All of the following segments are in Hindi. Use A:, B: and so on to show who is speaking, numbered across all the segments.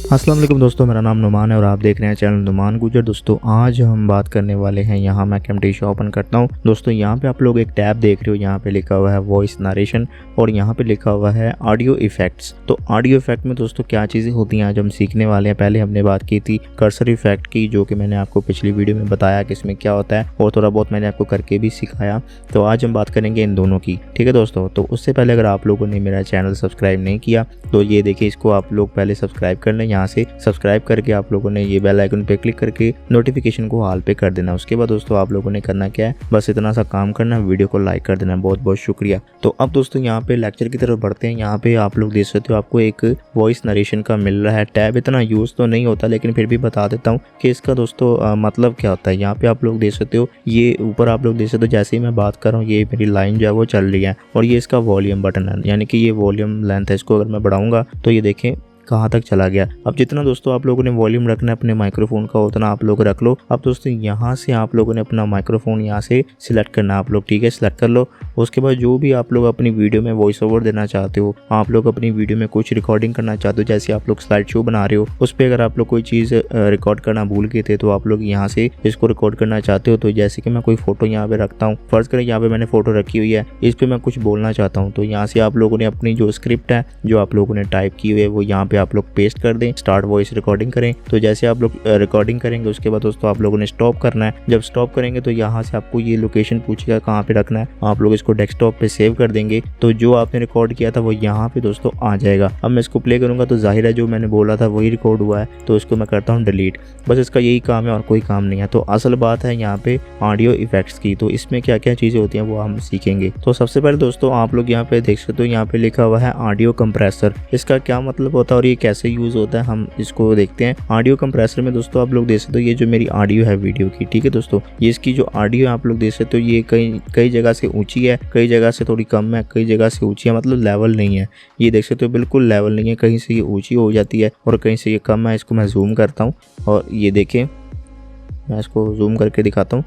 A: अस्सलाम वालेकुम दोस्तों, मेरा नाम नुमान है और आप देख रहे हैं चैनल नुमान गुजर। दोस्तों आज हम बात करने वाले हैं, यहाँ मैं कैमटेशिया ओपन करता हूँ। दोस्तों यहाँ पे आप लोग एक टैब देख रहे हो, यहाँ पे लिखा हुआ है वॉइस नरेशन और यहाँ पे लिखा हुआ है ऑडियो इफेक्ट्स। तो ऑडियो इफेक्ट में दोस्तों क्या चीज़ें होती हैं आज हम सीखने वाले हैं। पहले हमने बात की थी कर्सर इफेक्ट की, जो कि मैंने आपको पिछली वीडियो में बताया कि इसमें क्या होता है और थोड़ा बहुत मैंने आपको करके भी सिखाया। तो आज हम बात करेंगे इन दोनों की, ठीक है दोस्तों। तो उससे पहले अगर आप लोगों ने मेरा चैनल सब्सक्राइब नहीं किया तो ये देखिए, इसको आप लोग पहले सब्सक्राइब कर लें। यहाँ से सब्सक्राइब करके आप लोगों ने ये बेल आइकन पे क्लिक करके नोटिफिकेशन को ऑल पे कर देना। उसके बाद दोस्तों आप लोगों ने करना क्या है, बस इतना सा काम करना है, वीडियो को लाइक कर देना। बहुत बहुत शुक्रिया। तो अब दोस्तों यहाँ पे लेक्चर की तरफ बढ़ते हैं। यहाँ पे आप लोग देख सकते हो, आपको एक वॉइस नरेशन का मिल रहा है टैब। इतना यूज़ तो नहीं होता, लेकिन फिर भी बता देता हूँ कि इसका दोस्तों मतलब क्या होता है। यहाँ पे आप लोग देख सकते हो, ये ऊपर आप लोग देख सकते हो, जैसे ही मैं बात कर रहा हूँ ये मेरी लाइन जो है वो चल रही है और ये इसका वॉल्यूम बटन है, यानी कि ये वॉल्यूम लेंथ है। इसको अगर मैं बढ़ाऊंगा तो ये देखें कहाँ तक चला गया। अब जितना दोस्तों आप लोगों ने वॉल्यूम रखना है अपने माइक्रोफोन का, उतना आप लोग रख लो। अब दोस्तों यहाँ से आप लोगों ने अपना माइक्रोफोन यहाँ से सिलेक्ट करना है आप लोग, ठीक है, सिलेक्ट कर लो। उसके बाद जो भी आप लोग अपनी वीडियो में वॉइस ओवर देना चाहते हो, आप लोग अपनी वीडियो में कुछ रिकॉर्डिंग करना चाहते हो, जैसे आप लोग स्लाइड शो बना रहे हो, उस पर अगर आप लोग कोई चीज़ रिकॉर्ड करना भूल गए थे तो आप लोग यहाँ से इसको रिकॉर्ड करना चाहते हो। तो जैसे कि मैं कोई फोटो यहाँ पे रखता हूँ, फर्ज करें यहाँ पे मैंने फोटो रखी हुई है, इस पर मैं कुछ बोलना चाहता हूँ, तो यहाँ से आप लोगों ने अपनी जो स्क्रिप्ट है जो आप लोगों ने टाइप की हुई है वो यहाँ पे आप लोग पेस्ट कर दें। स्टार्ट वॉइस रिकॉर्डिंग करें। तो जैसे आप लोग रिकॉर्डिंग करेंगे उसके बाद दोस्तों आप लोगों ने स्टॉप करना है। जब स्टॉप करेंगे तो यहाँ से आपको ये लोकेशन पूछेगा कहाँ पे रखना है, आप लोग इसको डेस्कटॉप पे सेव कर देंगे। तो जो आपने रिकॉर्ड किया था वो यहाँ पे दोस्तों आ जाएगा। अब मैं इसको प्ले करूंगा तो जाहिर है जो मैंने बोला था वही रिकॉर्ड हुआ है, तो इसको मैं करता हूँ डिलीट। बस इसका यही काम है और कोई काम नहीं है। तो असल बात है यहाँ पे ऑडियो इफेक्ट्स की, तो इसमें क्या क्या चीज़ें होती हैं वो हम सीखेंगे। तो सबसे पहले दोस्तों आप लोग यहाँ पे देख सकते हो, यहाँ पे लिखा हुआ है ऑडियो कंप्रेसर। इसका क्या मतलब होता है और ये कैसे यूज़ होता है हम इसको देखते हैं। ऑडियो कंप्रेसर में दोस्तों आप लोग देख सकते हो, ये जो मेरी ऑडियो है वीडियो की, ठीक है दोस्तों, ये इसकी जो ऑडियो आप लोग देख सकते हो, ये कई जगह से ऊंची है, कई जगह से थोड़ी कम है, कई जगह से ऊंची है, मतलब लेवल नहीं है। ये देख सकते हो बिल्कुल लेवल नहीं है, कहीं से ये ऊंची हो जाती है और कहीं से ये कम है। इसको मैं जूम करता हूँ और ये देखें, मैं इसको जूम करके दिखाता हूँ।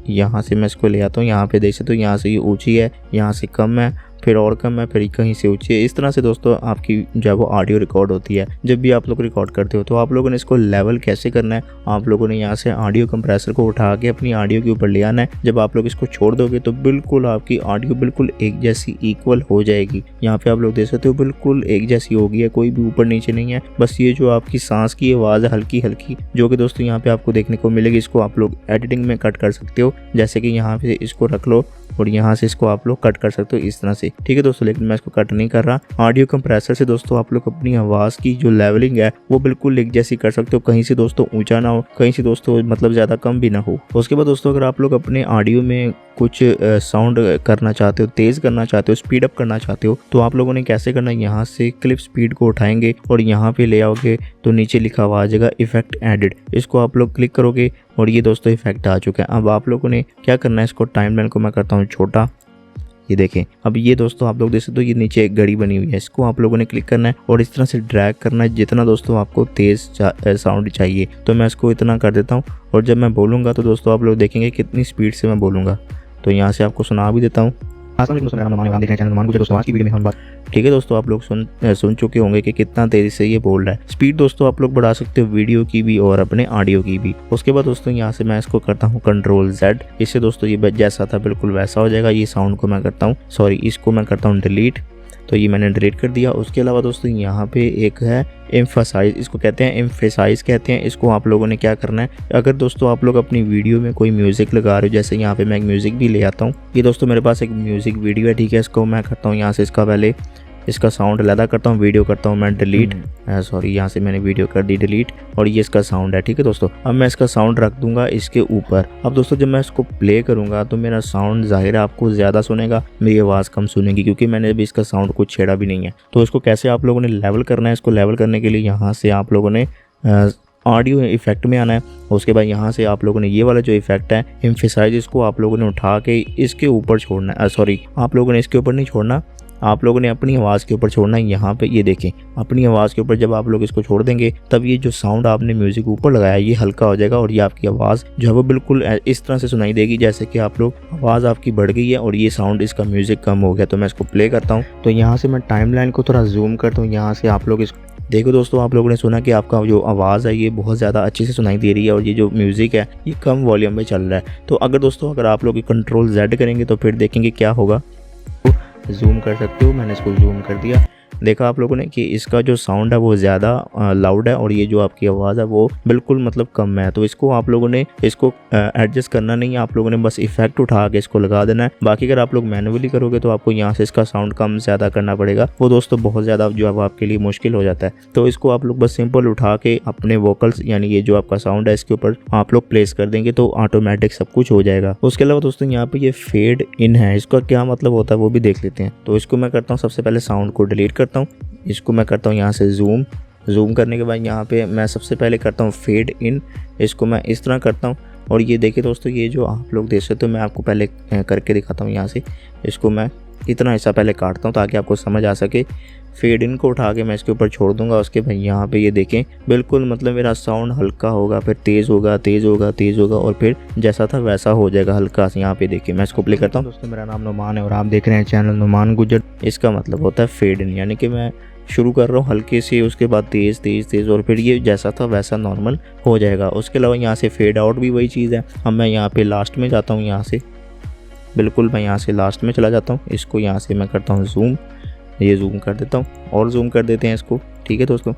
A: यहाँ से मैं इसको ले आता हूँ, यहाँ पे देख सकते हो, यहाँ से ये ऊंची है, यहाँ से कम है, फिर और कम है, फिर कहीं से ऊंची है। इस तरह से दोस्तों आपकी जो है वो ऑडियो रिकॉर्ड होती है। जब भी आप लोग रिकॉर्ड करते हो तो आप लोगों ने इसको लेवल कैसे करना है, आप लोगों ने यहाँ से ऑडियो कंप्रेसर को उठा के अपनी ऑडियो के ऊपर ले आना है। जब आप लोग इसको छोड़ दोगे तो बिल्कुल आपकी ऑडियो बिल्कुल एक जैसी इक्वल हो जाएगी। यहाँ पे आप लोग देख सकते हो बिल्कुल एक जैसी होगी है, कोई भी ऊपर नीचे नहीं है। बस ये जो आपकी सांस की आवाज़ है हल्की हल्की, जो कि दोस्तों यहाँ पे आपको देखने को मिलेगी, इसको आप लोग एडिटिंग में कट कर सकते हो। जैसे कि यहाँ पे इसको रख लो और यहाँ से इसको आप लोग कट कर सकते हो इस तरह से, ठीक है दोस्तों। लेकिन मैं इसको कट नहीं कर रहा। ऑडियो कंप्रेसर से दोस्तों आप लोग अपनी आवाज़ की जो लेवलिंग है वो बिल्कुल एक जैसी कर सकते हो, कहीं से दोस्तों ऊंचा ना हो, कहीं से दोस्तों मतलब ज़्यादा कम भी ना हो। उसके बाद दोस्तों अगर आप लोग अपने ऑडियो में कुछ साउंड करना चाहते हो, तेज़ करना चाहते हो, स्पीड अप करना चाहते हो, तो आप लोगों ने कैसे करना है, यहाँ से क्लिप स्पीड को उठाएंगे और यहाँ पे ले आओगे तो नीचे लिखा हुआ आ जाएगा इफेक्ट एडिड। इसको आप लोग क्लिक करोगे और ये दोस्तों इफेक्ट आ चुका है। अब आप लोगों ने क्या करना है, इसको टाइमलाइन को मैं करता हूँ छोटा, ये देखें। अब ये दोस्तों आप लोग देख सकते हो, ये नीचे एक घड़ी बनी हुई है, इसको आप लोगों ने क्लिक करना है और इस तरह से ड्रैग करना है जितना दोस्तों आपको तेज़ साउंड चाहिए। तो मैं इसको इतना कर देता हूँ और जब मैं बोलूँगा तो दोस्तों आप लोग देखेंगे कितनी स्पीड से मैं बोलूँगा। तो यहाँ से आपको सुना भी देता हूँ। ठीक है दोस्तों, आप लोग सुन चुके होंगे कि कितना तेज़ी से ये बोल रहा है। स्पीड दोस्तों आप लोग बढ़ा सकते हो वीडियो की भी और अपने ऑडियो की भी। उसके बाद दोस्तों यहाँ से मैं इसको करता हूँ Ctrl+Z। इससे दोस्तों ये जैसा था बिल्कुल वैसा हो जाएगा। ये साउंड को मैं करता हूँ, इसको मैं करता हूँ डिलीट। तो ये मैंने डिलीट कर दिया। उसके अलावा दोस्तों यहाँ पे एक है एम्फसाइज, इसको कहते हैं एम्फेसाइज कहते हैं। इसको आप लोगों ने क्या करना है, अगर दोस्तों आप लोग अपनी वीडियो में कोई म्यूज़िक लगा रहे हो, जैसे यहाँ पे मैं एक म्यूज़िक भी ले आता हूँ। ये दोस्तों मेरे पास एक म्यूज़िक वीडियो है, ठीक है। इसको मैं करता हूँ यहाँ से, इसका पहले इसका साउंड अलग करता हूँ, वीडियो करता हूँ मैं डिलीट, यहाँ से मैंने वीडियो कर दी डिलीट और ये इसका साउंड है, ठीक है दोस्तों। अब मैं इसका साउंड रख दूंगा इसके ऊपर। अब दोस्तों जब मैं इसको प्ले करूंगा तो मेरा साउंड जाहिर है आपको ज़्यादा सुनेगा, मेरी आवाज़ कम सुनेगी, क्योंकि मैंने अभी इसका साउंड कुछ छेड़ा भी नहीं है। तो इसको कैसे आप लोगों ने लेवल करना है, इसको लेवल करने के लिए यहाँ से आप लोगों ने ऑडियो इफेक्ट में आना है। उसके बाद यहाँ से आप लोगों ने ये वाला जो इफेक्ट है एम्फेसाइज, इसको आप लोगों ने उठा के इसके ऊपर छोड़ना है। आप लोगों ने इसके ऊपर नहीं छोड़ना, आप लोगों ने अपनी आवाज़ के ऊपर छोड़ना है। यहाँ पे ये देखें, अपनी आवाज़ के ऊपर जब आप लोग इसको छोड़ देंगे तब ये जो साउंड आपने म्यूज़िक ऊपर लगाया ये हल्का हो जाएगा और ये आपकी आवाज़ जो है वो बिल्कुल इस तरह से सुनाई देगी जैसे कि आप लोग आवाज़ आपकी बढ़ गई है और ये साउंड इसका म्यूज़िक कम हो गया। तो मैं इसको प्ले करता हूँ। तो यहाँ से मैं टाइमलाइन को थोड़ा जूम करता हूँ, यहाँ से आप लोग देखो दोस्तों, आप लोगों ने सुना कि आपका जो आवाज़ है ये बहुत ज़्यादा अच्छे से सुनाई दे रही है और ये जो म्यूज़िक है ये कम वॉल्यूम में चल रहा है। तो अगर आप लोग कंट्रोल Z करेंगे तो फिर देखेंगे क्या होगा। जूम कर सकते हो, मैंने इसको जूम कर दिया। देखा आप लोगों ने कि इसका जो साउंड है वो ज़्यादा लाउड है और ये जो आपकी आवाज़ है वो बिल्कुल मतलब कम है। तो इसको आप लोगों ने इसको एडजस्ट करना नहीं है, आप लोगों ने बस इफेक्ट उठा के इसको लगा देना है। बाकी अगर आप लोग मैनुअली करोगे तो आपको यहाँ से इसका साउंड कम ज़्यादा करना पड़ेगा, वो दोस्तों बहुत ज़्यादा जो अब आपके लिए मुश्किल हो जाता है। तो इसको आप लोग बस सिंपल उठा के अपने वोकल्स यानी ये जो आपका साउंड है इसके ऊपर आप लोग प्लेस कर देंगे तो ऑटोमेटिक सब कुछ हो जाएगा। उसके अलावा दोस्तों यहाँ पे ये फेड इन है, इसका क्या मतलब होता है वो भी देख लेते हैं। तो इसको मैं करता हूँ, सबसे पहले साउंड को डिलीट करता हूँ, इसको मैं करता हूँ यहाँ से जूम करने के बाद यहाँ पे मैं सबसे पहले करता हूँ फेड इन, इसको मैं इस तरह करता हूँ। और ये देखिए दोस्तों, ये जो आप लोग देख सकते हो मैं आपको पहले करके दिखाता हूँ। यहाँ से इसको मैं इतना हिस्सा पहले काटता हूँ ताकि आपको समझ आ सके। फेड इन को उठा के मैं इसके ऊपर छोड़ दूंगा। उसके बाद यहाँ पे ये देखें बिल्कुल मतलब मेरा साउंड हल्का होगा, फिर तेज़ होगा और फिर जैसा था वैसा हो जाएगा हल्का सा। यहाँ पे देखिए मैं इसको प्ले करता हूँ। दोस्तों मेरा नाम नुमान है और आप देख रहे हैं चैनल नुमान गुज्जर। इसका मतलब होता है फेड इन, यानी कि मैं शुरू कर रहा हूँ हल्के से, उसके बाद तेज़ और फिर ये जैसा था वैसा नॉर्मल हो जाएगा। उसके अलावा यहाँ से फेड आउट भी वही चीज़ है। अब मैं यहाँ पे लास्ट में जाता हूँ, यहाँ से बिल्कुल मैं यहाँ से लास्ट में चला जाता हूँ। इसको यहाँ से मैं करता हूँ जूम, ये जूम कर देता हूँ और जूम कर देते हैं इसको। ठीक है दोस्तों,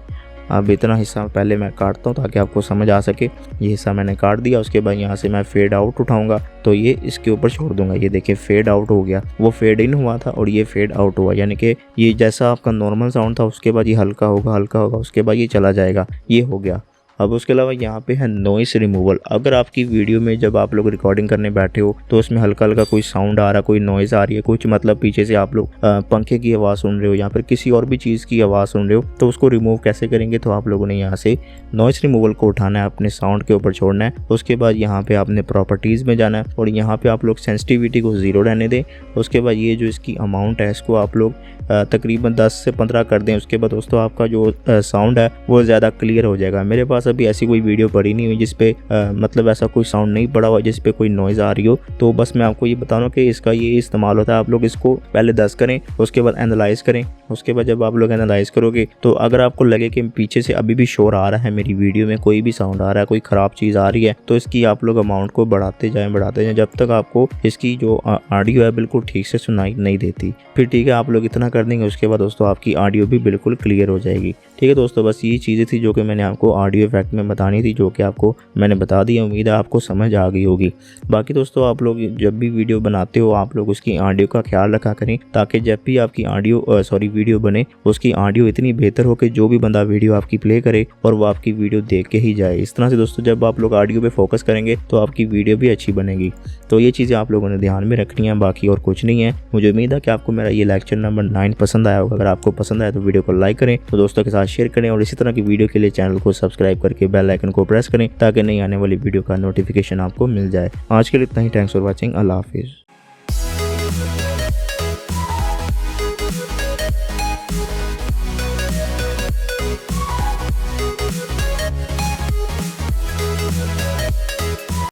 A: अब इतना हिस्सा पहले मैं काटता हूँ ताकि आपको समझ आ सके। ये हिस्सा मैंने काट दिया। उसके बाद यहाँ से मैं फेड आउट उठाऊंगा तो ये इसके ऊपर छोड़ दूंगा। ये देखिए फेड आउट हो गया, वो फेड इन हुआ था और ये फेड आउट हुआ, यानी कि ये जैसा आपका नॉर्मल साउंड था उसके बाद ये हल्का होगा उसके बाद ये चला जाएगा, ये हो गया। अब उसके अलावा यहाँ पे है नॉइस रिमूवल। अगर आपकी वीडियो में जब आप लोग रिकॉर्डिंग करने बैठे हो तो उसमें हल्का हल्का कोई साउंड आ रहा, कोई नॉइज़ आ रही है, कुछ मतलब पीछे से आप लोग पंखे की आवाज़ सुन रहे हो या फिर किसी और भी चीज़ की आवाज़ सुन रहे हो, तो उसको रिमूव कैसे करेंगे। तो आप लोगों ने यहाँ से नॉइस रिमूवल को उठाना है, अपने साउंड के ऊपर छोड़ना है। उसके बाद यहाँ पे आपने प्रॉपर्टीज़ में जाना है और यहाँ पे आप लोग सेंसिटिविटी को 0 रहने दें। उसके बाद ये जो इसकी अमाउंट है इसको आप लोग तकरीबन 10 से 15 कर दें। उसके बाद दोस्तों आपका जो साउंड है वो ज़्यादा क्लियर हो जाएगा। मेरे पास अभी ऐसी कोई वीडियो पड़ी नहीं हुई जिस पे मतलब ऐसा कोई साउंड नहीं पड़ा हुआ जिस पे कोई नॉइज़ आ रही हो। तो बस मैं आपको ये बता रहा हूँ कि इसका ये इस्तेमाल होता है। आप लोग इसको पहले 10 करें, उसके बाद एनालाइज़ करें। उसके बाद जब आप लोग एनालाइज़ करोगे तो अगर आपको लगे कि पीछे से अभी भी शोर आ रहा है, मेरी वीडियो में कोई भी साउंड आ रहा है, कोई ख़राब चीज़ आ रही है, तो इसकी आप लोग अमाउंट को बढ़ाते जाएँ जब तक आपको इसकी जो ऑडियो है बिल्कुल ठीक से सुनाई नहीं देती। फिर ठीक है, आप लोग इतना कर देंगे, उसके बाद दोस्तों आपकी ऑडियो भी बिल्कुल क्लियर हो जाएगी। ठीक है दोस्तों, बस ये चीज़ें थी जो कि मैंने आपको ऑडियो इफेक्ट में बतानी थी, जो कि आपको मैंने बता दी। उम्मीद है आपको समझ आ गई होगी। बाकी दोस्तों आप लोग जब भी वीडियो बनाते हो आप लोग उसकी ऑडियो का ख्याल रखा करें ताकि जब भी आपकी वीडियो बने उसकी ऑडियो इतनी बेहतर हो कि जो भी बंदा वीडियो आपकी प्ले करे और वो आपकी वीडियो देख के ही जाए। इस तरह से दोस्तों जब आप लोग ऑडियो पे फोकस करेंगे तो आपकी वीडियो भी अच्छी बनेगी। तो ये चीज़ें आप लोगों ने ध्यान में रखनी है, बाकी और कुछ नहीं है। मुझे उम्मीद है कि आपको मेरा ये लेक्चर नंबर 9 पसंद आया होगा। अगर आपको पसंद आया तो वीडियो को लाइक करें, तो दोस्तों के साथ शेयर करें और इसी तरह की वीडियो के लिए चैनल को सब्सक्राइब करके बेल आइकन को प्रेस करें ताकि नई आने वाली वीडियो का नोटिफिकेशन आपको मिल जाए। आज के लिए इतना ही। Thanks for watching. अल्लाह हाफिज़।